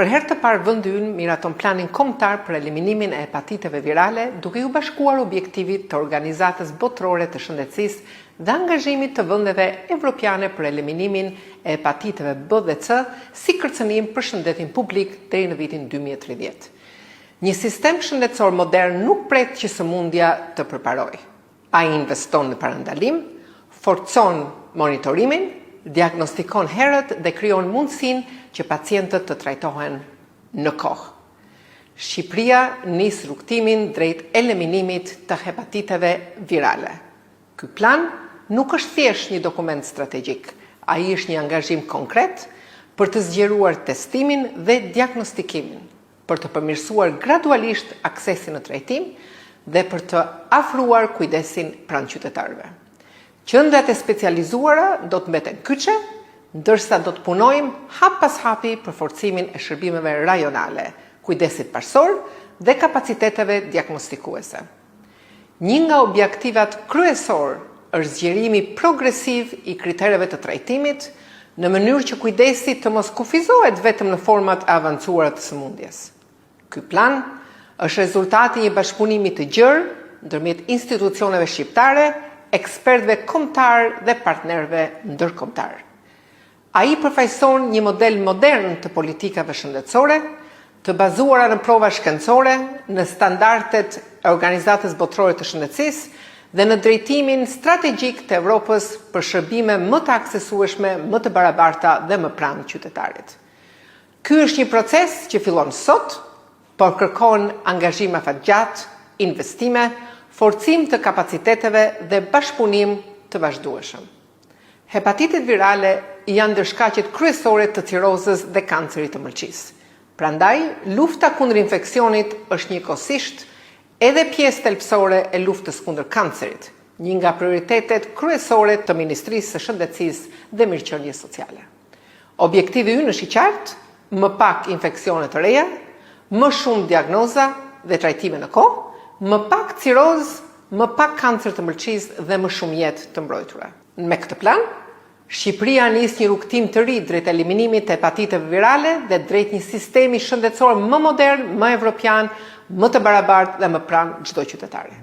Për herë të parë vendi ynë miraton planin kombëtar për eliminimin e hepatiteve virale, duke u bashkuar objektivit të Organizatës Botërore të Shëndetësisë dhe angazhimit të vendeve evropiane për eliminimin e hepatiteve B dhe C si kërcënim për shëndetin publik deri në vitin 2030. Një sistem shëndetësor modern nuk pret që sëmundja të përparojë. Ai investon në parandalim, forcon monitorimin, diagnostikon herët dhe krijon mundësinë që pacientët të trajtohen në kohë. Shqipëria nis rrugtimin drejt eliminimit të hepatiteve virale. Ky plan nuk është thjesht një dokument strategjik, ai është një angazhim konkret për të zgjeruar testimin dhe diagnostikimin, për të përmirësuar gradualisht aksesin në trajtim dhe për të afruar kujdesin pranë qytetarëve. Qendrat e specializuara do të mbeten kyçe, ndërsa do të punojmë hap pas hapi për forcimin e shërbimeve rajonale, kujdesit parsor dhe kapaciteteve diagnostikuese. Një nga objektivat kryesor është zgjerimi progresiv i kritereve të trajtimit në mënyrë që kujdesi të mos kufizohet vetëm në format e avancuara të sëmundjes. Ky plan është rezultati i një bashkëpunimi të gjerë ndërmjet institucioneve shqiptare, ekspertëve kombëtar dhe partnerëve ndërkombëtar. Ai përfaqëson një model modern të politikave shëndetësore, të bazuara në prova shkencore, në standardet e Organizatës Botërore të Shëndetësisë dhe në drejtimin strategjik të Evropës për shërbime më të aksesueshme, më të barabarta dhe më pranë qytetarit. Ky është një proces që fillon sot, por kërkon angazhim afatgjatë, investime, forcim të kapaciteteve dhe bashkëpunim të vazhdueshëm. Hepatitet virale janë ndërshkaqet kryesore të cirozës dhe kancerit të mëlçisë. Prandaj, lufta kundër infeksionit është njëkohësisht edhe pjesë thelbësore e luftës kundër kancerit, një nga prioritetet kryesore të Ministrisë së Shëndetësisë dhe Mirëqenies Sociale. Objektivi ynë është i qartë: më pak infeksione të reja, më shumë diagnoza dhe trajtime në kohë, më pak cirozë, më pak kancer të mëlçisë dhe më shumë jetë të mbrojtura. Me këtë plan, Shqipëria nis një rrugtim të ri drejt eliminimit të hepatiteve virale dhe drejt një sistemi shëndetësor më modern, më evropian, më të barabartë dhe më pranë çdo qytetari.